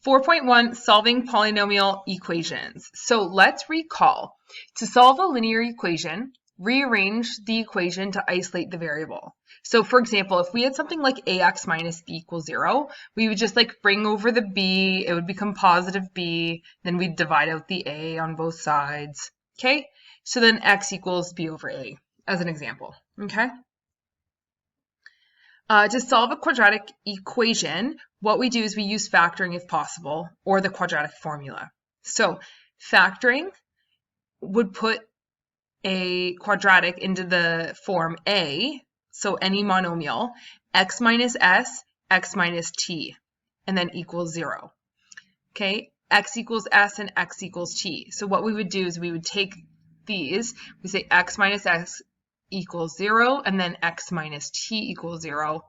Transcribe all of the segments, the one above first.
4.1, solving polynomial equations. So let's recall. To solve a linear equation, rearrange the equation to isolate the variable. So for example, if we had something like ax minus b equals 0, we would just like bring over the b, it would become positive b, then we'd divide out the a on both sides. Okay, so then x equals b over a as an example. Okay. To solve a quadratic equation, what we do is we use factoring if possible, or the quadratic formula. So factoring would put a quadratic into the form a, so any monomial, x minus s, x minus t, and then equals 0. Okay, x equals s and x equals t. So what we would do is we would take these, we say x minus s equals 0, and then x minus t equals 0,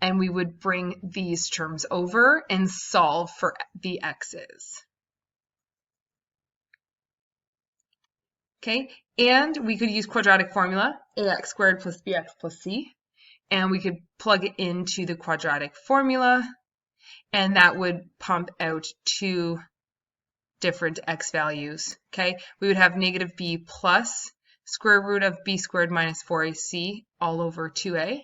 and we would bring these terms over and solve for the x's. Okay, and we could use quadratic formula, ax squared plus bx plus c, and we could plug it into the quadratic formula, and that would pump out two different x values. Okay, we would have negative b plus square root of b squared minus 4ac all over 2a.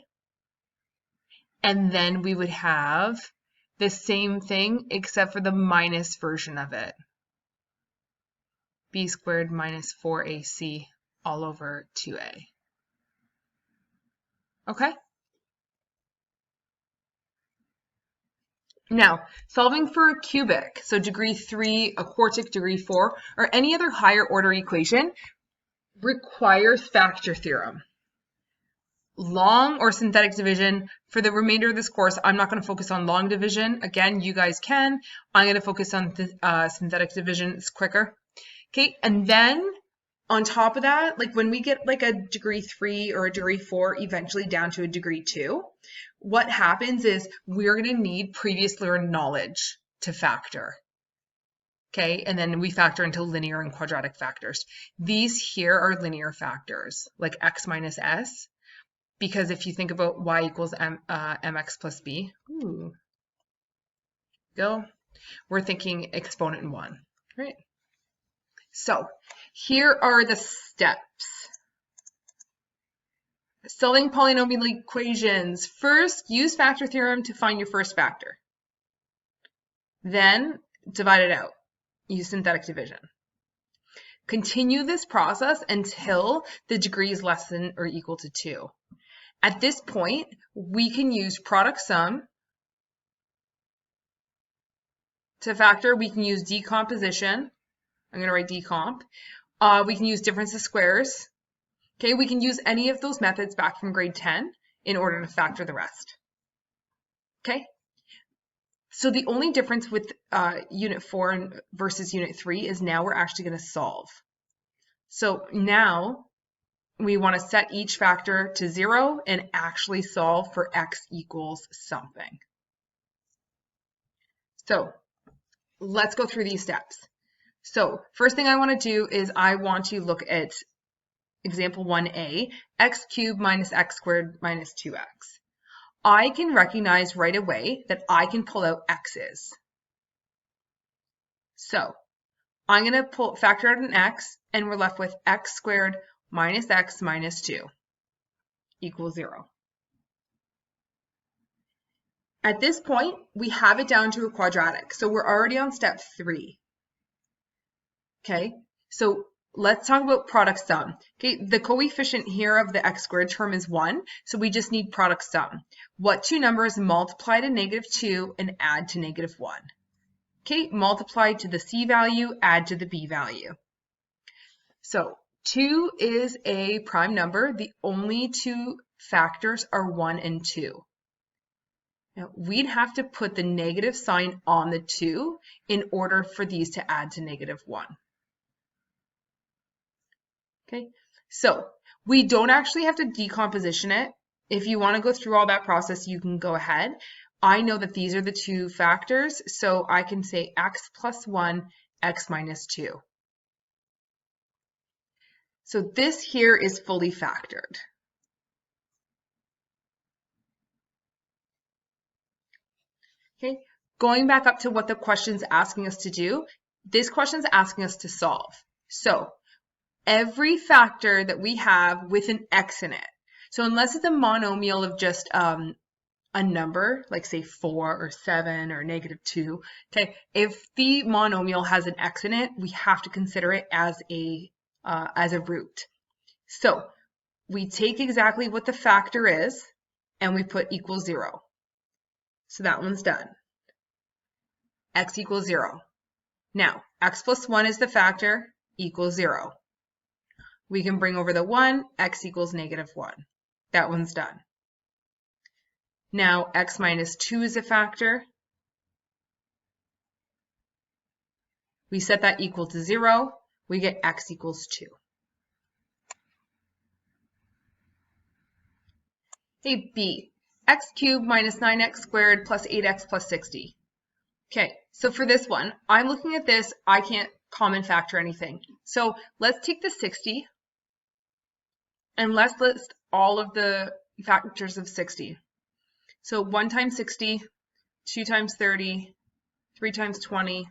And then we would have the same thing except for the minus version of it. B squared minus 4ac all over 2a. Okay? Now, solving for a cubic, so degree 3, a quartic degree 4, or any other higher order equation requires factor theorem. Long or synthetic division. For the remainder of this course, I'm not going to focus on long division. Again, you guys can. I'm going to focus on synthetic division. It's quicker. Okay, and then on top of that, like when we get like a degree 3 or a degree 4, eventually down to a degree 2, what happens is we're going to need previous learned knowledge to factor. Okay, and then we factor into linear and quadratic factors. These here are linear factors, like x minus s. Because if you think about y equals mx plus b, we're thinking exponent 1, right? So here are the steps. Solving polynomial equations. First, use factor theorem to find your first factor. Then divide it out. Use synthetic division. Continue this process until the degree is less than or equal to 2. At this point, we can use product sum to factor. We can use decomposition. I'm going to write decomp. We can use difference of squares. Okay, we can use any of those methods back from grade 10 in order to factor the rest. Okay, so the only difference with unit 4 versus unit 3 is now we're actually going to solve. So now we want to set each factor to 0 and actually solve for x equals something. So let's go through these steps. So first thing I want to do is I want to look at example 1a, x cubed minus x squared minus 2x. I can recognize right away that I can pull out x's. So I'm going to factor out an x, and we're left with x squared minus x minus 2 equals 0. At this point, we have it down to a quadratic. So we're already on step 3. Okay, so let's talk about product sum. Okay, the coefficient here of the x squared term is 1, so we just need product sum. What two numbers multiply to negative 2 and add to negative 1? Okay, multiply to the c value, add to the b value. So 2 is a prime number. The only two factors are 1 and 2. Now, we'd have to put the negative sign on the 2 in order for these to add to negative 1. Okay, so we don't actually have to decomposition it. If you want to go through all that process, you can go ahead. I know that these are the two factors, so I can say x plus 1, x minus 2. So this here is fully factored. Okay, going back up to what the question's asking us to do, this question's asking us to solve. So every factor that we have with an x in it, so unless it's a monomial of just a number, like say 4 or 7 or -2, okay, if the monomial has an x in it, we have to consider it as a root. So we take exactly what the factor is and we put equals 0. So that one's done. X equals 0. Now, x plus 1 is the factor, equals 0. We can bring over the 1, x equals -1. That one's done. Now, x minus 2 is a factor. We set that equal to 0. We get x equals 2. Hey, B, x cubed minus 9x squared plus 8x plus 60. Okay, so for this one, I'm looking at this, I can't common factor anything. So let's take the 60 and let's list all of the factors of 60. So 1 times 60, 2 times 30, 3 times 20,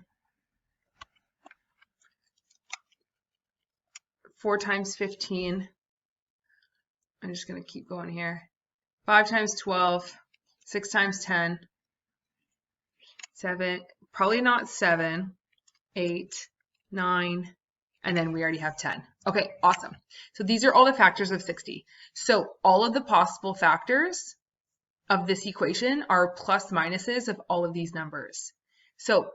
4 times 15. I'm just going to keep going here. 5 times 12, 6 times 10, 7, probably not 7, 8, 9, and then we already have 10. Okay, awesome. So these are all the factors of 60. So all of the possible factors of this equation are plus minuses of all of these numbers. So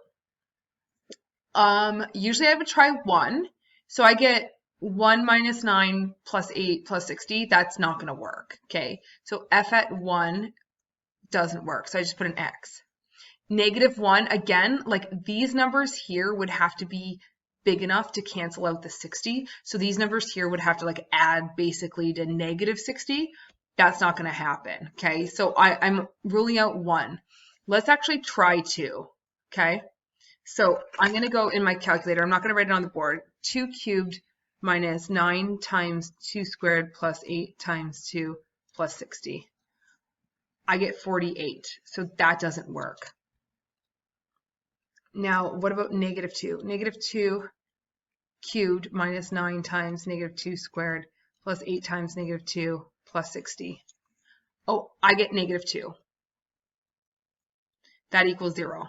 usually I would try 1. So I get 1 minus 9 plus 8 plus 60. That's not going to work. Okay, so f at 1 doesn't work. So I just put an x. -1, again, like these numbers here would have to be big enough to cancel out the 60. So these numbers here would have to like add basically to -60. That's not going to happen. Okay, so I'm ruling out 1. Let's actually try 2. Okay, so I'm going to go in my calculator. I'm not going to write it on the board. 2 cubed minus 9 times 2 squared plus 8 times 2 plus 60. I get 48. So that doesn't work. Now, what about -2? -2 cubed minus 9 times -2 squared plus 8 times -2 plus 60. Oh, I get -2. That equals 0.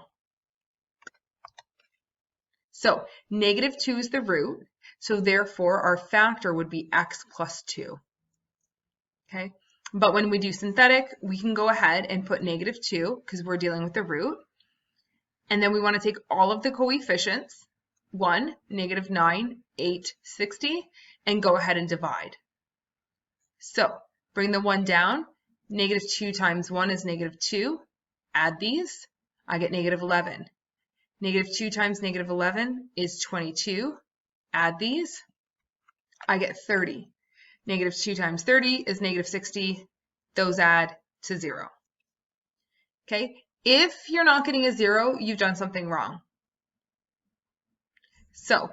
So -2 is the root. So therefore, our factor would be x plus 2. Okay, but when we do synthetic, we can go ahead and put -2 because we're dealing with the root. And then we want to take all of the coefficients, 1, -9, 8, 60, and go ahead and divide. So bring the 1 down. -2 times 1 is -2. Add these. I get -11. -2 times -11 is 22. Add these. I get 30. -2 times 30 is -60. Those add to 0. Okay. If you're not getting a 0, you've done something wrong. So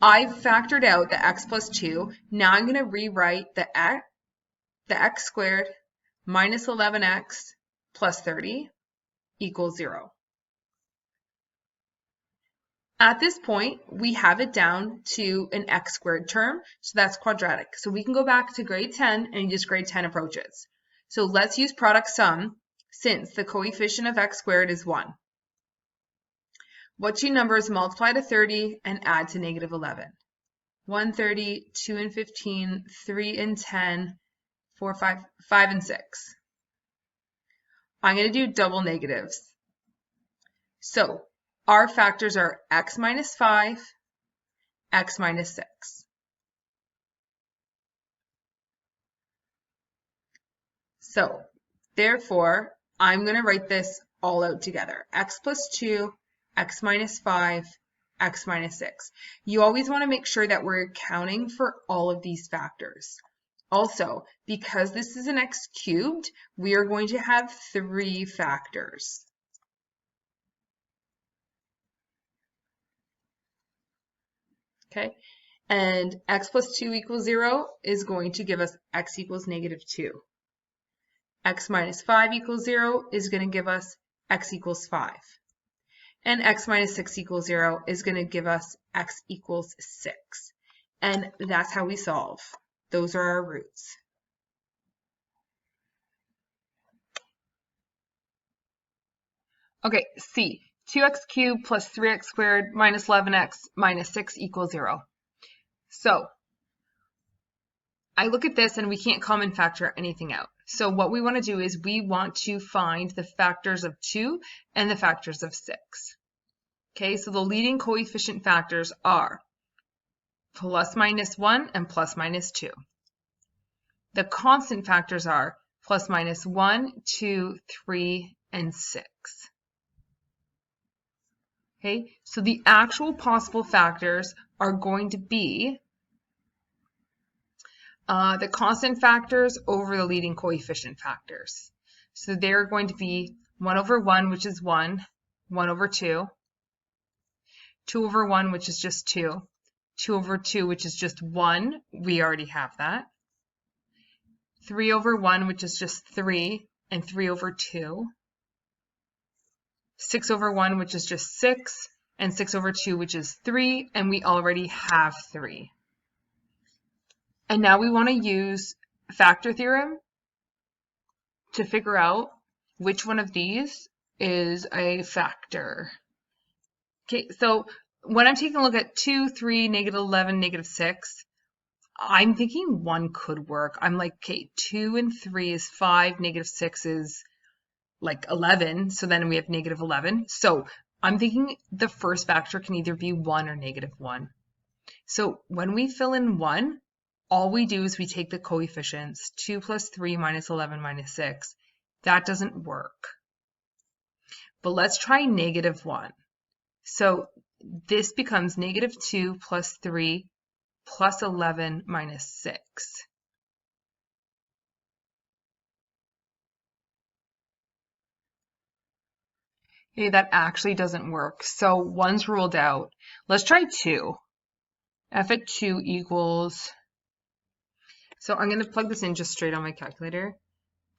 I've factored out the x plus 2. Now I'm going to rewrite the x squared minus 11x plus 30 equals 0. At this point, we have it down to an x squared term, so that's quadratic. So we can go back to grade 10 and use grade 10 approaches. So let's use product sum since the coefficient of x squared is 1. What two numbers multiply to 30 and add to -11? 130, 2 and 15, 3 and 10, 4, 5 and 6. I'm going to do double negatives. So our factors are x minus 5, x minus 6. So therefore, I'm going to write this all out together. X plus 2, x minus 5, x minus 6. You always want to make sure that we're accounting for all of these factors. Also, because this is an x cubed, we are going to have 3 factors. Okay, and x plus 2 equals 0 is going to give us x equals -2. X minus 5 equals 0 is going to give us x equals 5. And x minus 6 equals 0 is going to give us x equals 6. And that's how we solve. Those are our roots. Okay, C. 2x cubed plus 3x squared minus 11x minus 6 equals 0. So I look at this and we can't common factor anything out. So what we want to do is we want to find the factors of 2 and the factors of 6. Okay, so the leading coefficient factors are plus minus 1 and plus minus 2. The constant factors are plus minus 1, 2, 3, and 6. Okay, so the actual possible factors are going to be the constant factors over the leading coefficient factors. So they're going to be 1 over 1, which is 1, 1 over 2, 2 over 1, which is just 2, 2 over 2, which is just 1, we already have that, 3 over 1, which is just 3, and 3 over 2, 6 over 1, which is just 6, and 6 over 2, which is 3, and we already have 3. And now we want to use factor theorem to figure out which one of these is a factor. Okay, so when I'm taking a look at 2, 3, negative 11, negative 6, I'm thinking 1 could work. I'm like, okay, 2 and 3 is 5, negative 6 is like 11, so then we have negative 11. So I'm thinking the first factor can either be 1 or negative 1. So when we fill in 1, all we do is we take the coefficients, 2 plus 3 minus 11 minus 6. That doesn't work. But let's try negative 1. So this becomes negative 2 plus 3 plus 11 minus 6. Okay, that actually doesn't work. So 1's ruled out. Let's try 2. F at 2 equals, so I'm going to plug this in just straight on my calculator.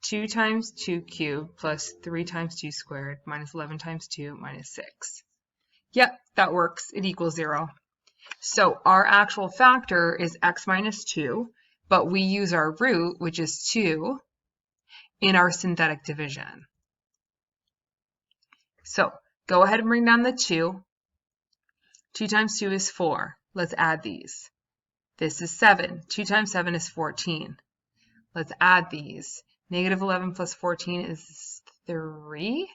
2 times 2 cubed plus 3 times 2 squared minus 11 times 2 minus 6. Yep, that works. It equals 0. So our actual factor is x minus 2, but we use our root, which is 2, in our synthetic division. So go ahead and bring down the 2. 2 times 2 is 4. Let's add these. This is 7. 2 times 7 is 14. Let's add these. Negative 11 plus 14 is 3.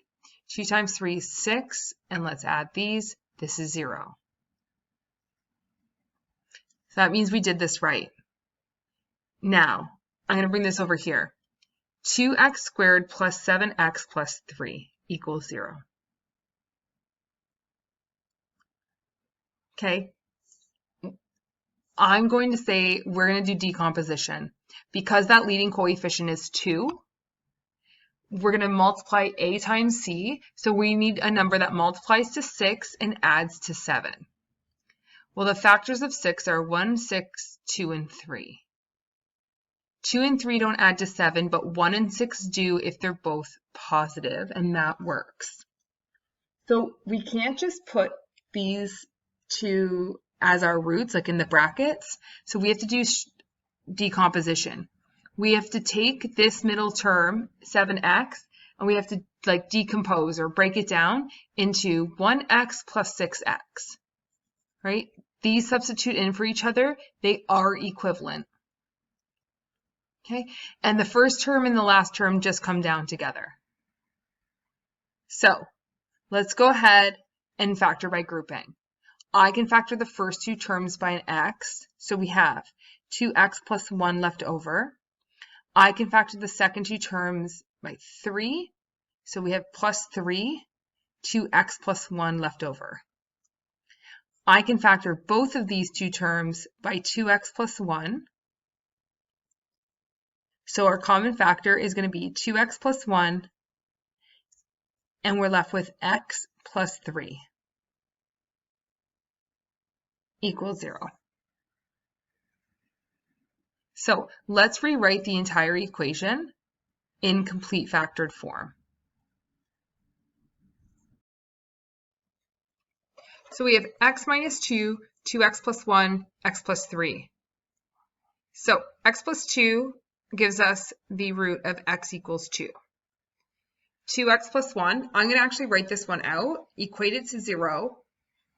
2 times 3 is 6. And let's add these. This is 0. So that means we did this right. Now, I'm going to bring this over here. 2x squared plus 7x plus 3 equals 0. Okay. I'm going to say we're going to do decomposition. Because that leading coefficient is 2, we're going to multiply a times c. So we need a number that multiplies to 6 and adds to 7. Well, the factors of 6 are 1, 6, 2, and 3. 2 and 3 don't add to 7, but 1 and 6 do if they're both positive, and that works. So we can't just put these two as our roots, like in the brackets. So we have to do decomposition. We have to take this middle term, 7x, and we have to like decompose or break it down into 1x plus 6x, right? These substitute in for each other. They are equivalent. Okay, and the first term and the last term just come down together. So let's go ahead and factor by grouping. I can factor the first two terms by an x, so we have 2x plus 1 left over. I can factor the second two terms by 3, so we have plus 3, 2x plus 1 left over. I can factor both of these two terms by 2x plus 1. So our common factor is going to be 2x plus 1, and we're left with x plus 3 equals 0. So let's rewrite the entire equation in complete factored form. 2x plus 1 plus 7x plus 3 equals 0. So let's rewrite the entire equation in complete factored form. 2x plus 1 plus 7x plus 3 equals 0. So let's rewrite the entire equation in complete factored form. 2x plus 1 plus 7x plus 3 equals 0. So we have x minus 2, 2x plus 1, x plus 3. So x plus 2 gives us the root of x equals 2. 2x plus 1, I'm going to actually write this one out, equate it to 0,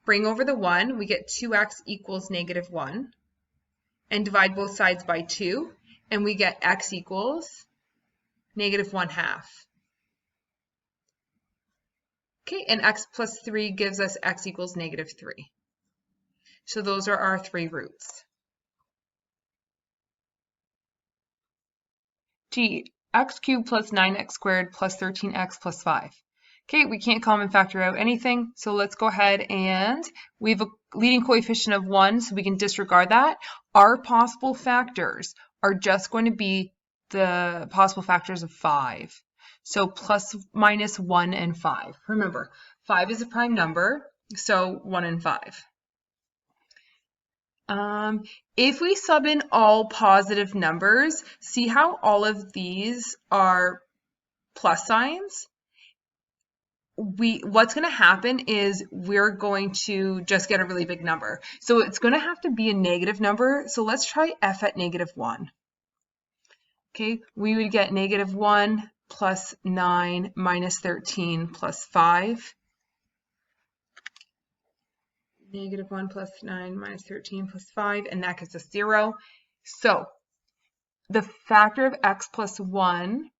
bring over the 1, we get 2x equals negative 1, and divide both sides by 2, and we get x equals negative 1/2. Okay, and x plus 3 gives us x equals negative 3. So those are our three roots. G, x cubed plus 9x squared plus 13x plus 5. Okay, we can't common factor out anything, so let's go ahead and we have a leading coefficient of 1, so we can disregard that. Our possible factors are just going to be the possible factors of 5. So plus, minus 1, and 5. Remember, 5 is a prime number, so 1 and 5. If we sub in all positive numbers, see how all of these are plus signs? What's going to happen is we're going to just get a really big number. So it's going to have to be a negative number. So let's try f at negative 1. Okay, we would get negative 1 plus 9 minus 13 plus 5. Negative 1 plus 9 minus 13 plus 5, and that gives us 0. So the factor of x plus 1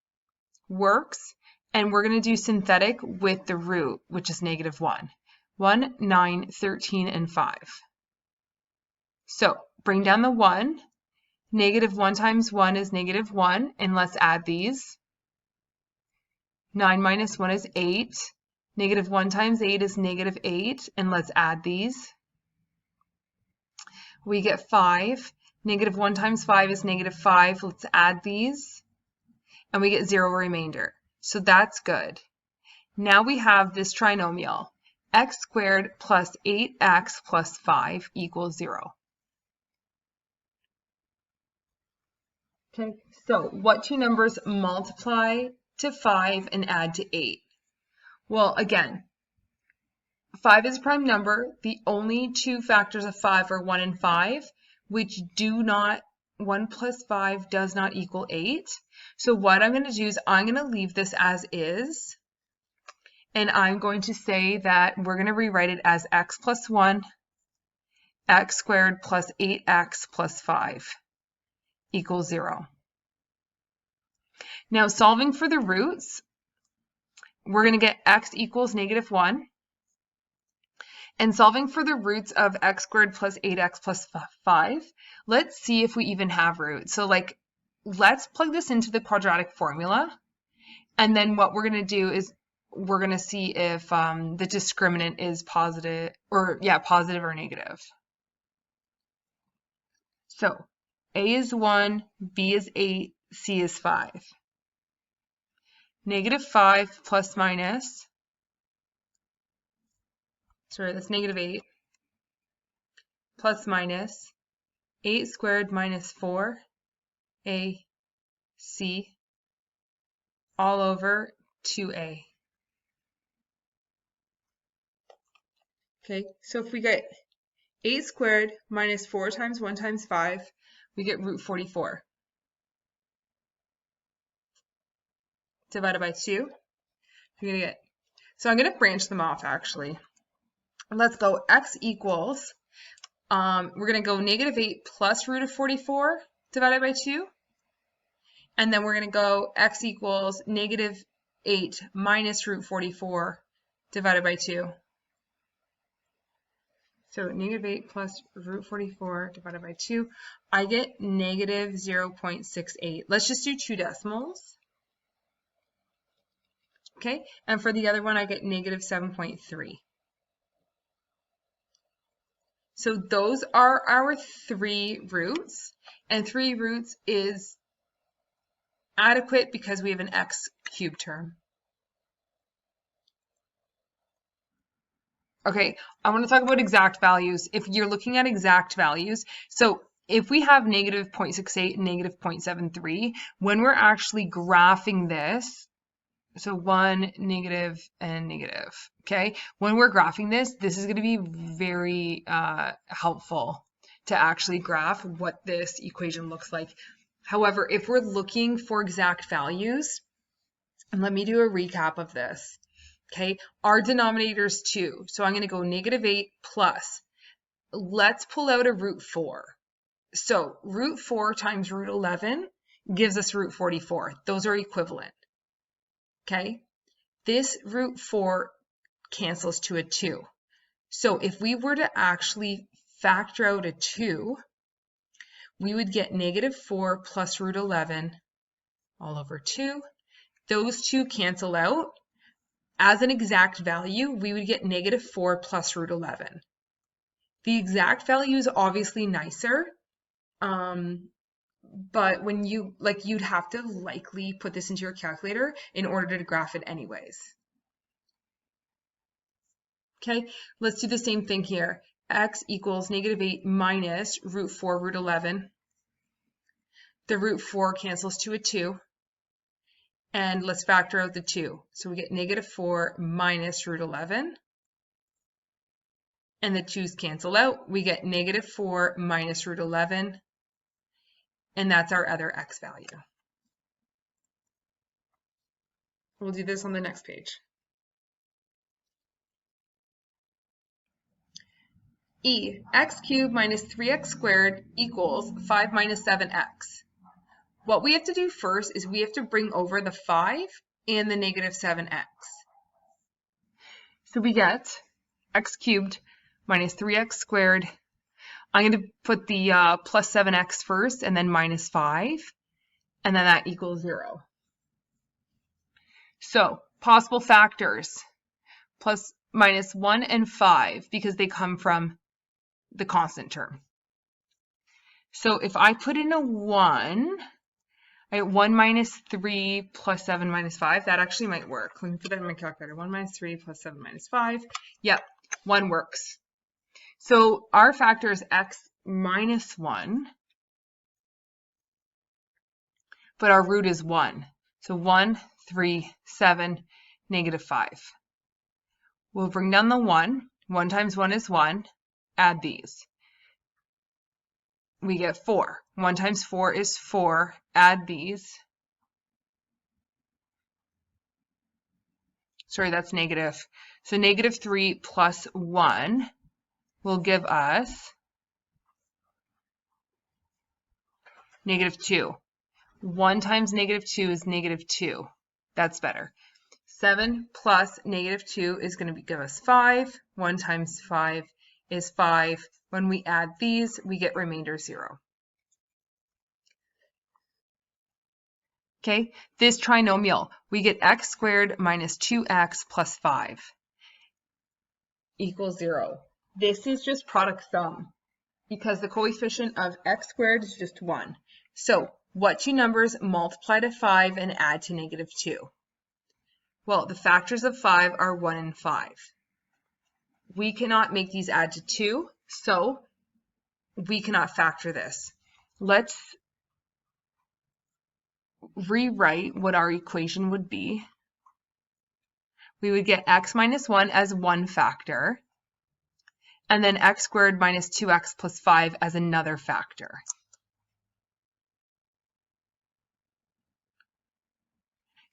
works, and we're going to do synthetic with the root, which is negative 1. 1, 9, 13, and 5. So bring down the 1. Negative 1 times 1 is negative 1, and let's add these. 9 minus 1 is 8. Negative 1 times 8 is negative 8, and let's add these. We get 5. Negative 1 times 5 is negative 5. Let's add these. And we get 0 remainder. So that's good. Now we have this trinomial. X squared plus 8x plus 5 equals 0. Okay, so what two numbers multiply to 5 and add to 8? Well, again, 5 is a prime number. The only two factors of 5 are 1 and 5, which do not, 1 plus 5 does not equal 8. So what I'm going to do is I'm going to leave this as is, and I'm going to say that we're going to rewrite it as x plus 1, x squared plus 8x plus 5 equals 0. Now solving for the roots, we're going to get x equals negative 1. And solving for the roots of x squared plus 8x plus 5, let's see if we even have roots. So let's plug this into the quadratic formula. And then what we're going to do is we're going to see if the discriminant is positive or negative. So a is 1, b is 8, c is 5. Negative 5 plus minus, sorry, that's negative 8, plus minus 8 squared minus 4ac all over 2a. Okay, so if we get 8 squared minus 4 times 1 times 5, we get root 44. Divided by 2, you're going to get, so I'm going to branch them off actually. Let's go x equals, we're going to go negative 8 plus root of 44 divided by 2. And then we're going to go x equals negative 8 minus root 44 divided by 2. So negative 8 plus root 44 divided by 2. I get negative 0.68. Let's just do 2 decimals. Okay, and for the other one, I get negative 7.3. So those are our 3 roots, and 3 roots is adequate because we have an x cubed term. Okay, I want to talk about exact values. If you're looking at exact values, so if we have negative 0.68 and negative 0.73, when we're actually graphing this, So 1, negative, and negative. Okay. When we're graphing this is going to be very helpful to actually graph what this equation looks like. However, if we're looking for exact values, and let me do a recap of this. Okay. Our denominator is 2. So I'm going to go negative 8 plus. Let's pull out a root 4. So root 4 times root 11 gives us root 44. Those are equivalent. Okay. This root 4 cancels to a 2. So if we were to actually factor out a 2, we would get negative 4 plus root 11 all over 2. Those two cancel out. As an exact value, we would get negative 4 plus root 11. The exact value is obviously nicer, but when you'd have to likely put this into your calculator in order to graph it anyways. Okay, let's do the same thing here. X equals negative 8 minus root 4 root 11. The root 4 cancels to a 2. And let's factor out the 2. So we get negative 4 minus root 11. And the 2's cancel out. We get negative 4 minus root 11. And that's our other x value. We'll do this on the next page. E, x cubed minus 3x squared equals 5 minus 7x. What we have to do first is we have to bring over the 5 and the negative 7x. So we get x cubed minus 3x squared. I'm going to put the plus 7x first and then minus 5, and then that equals 0. So possible factors, plus minus 1 and 5, because they come from the constant term. So if I put in a 1, I get 1 minus 3 plus 7 minus 5. That actually might work. Let me put that in my calculator. 1 minus 3 plus 7 minus 5. Yep, 1 works. So our factor is x minus 1, but our root is 1. So 1, 3, 7, negative 5. We'll bring down the 1. 1 times 1 is 1. Add these. We get 4. 1 times 4 is 4. Add these. Sorry, that's negative. So negative 3 plus 1 will give us negative 2. 1 times negative 2 is negative 2. That's better. 7 plus negative 2 is going to give us 5. 1 times 5 is 5. When we add these, we get remainder 0. Okay, this trinomial, we get x squared minus 2x plus 5 equals 0. This is just product sum because the coefficient of x squared is just 1. So what two numbers multiply to 5 and add to negative 2? Well, the factors of 5 are 1 and 5. We cannot make these add to 2, so we cannot factor this. Let's rewrite what our equation would be. We would get x minus 1 as one factor, and then x squared minus 2x plus 5 as another factor.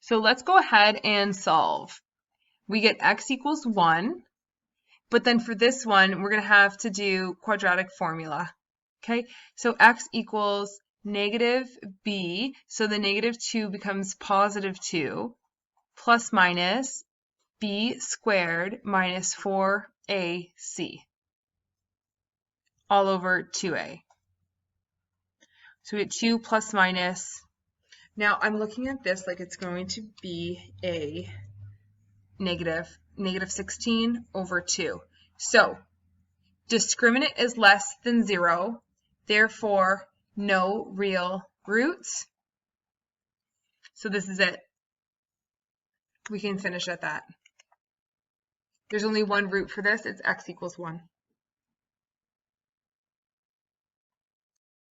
So let's go ahead and solve. We get x equals 1, but then for this one, we're going to have to do quadratic formula. Okay, so x equals negative b, so the negative 2 becomes positive 2, plus minus b squared minus 4ac, all over 2a. So we get 2 plus minus. Now I'm looking at this like it's going to be a negative 16 over 2. So discriminant is less than 0, therefore no real roots. So this is it. We can finish at that. There's only one root for this. It's x equals 1.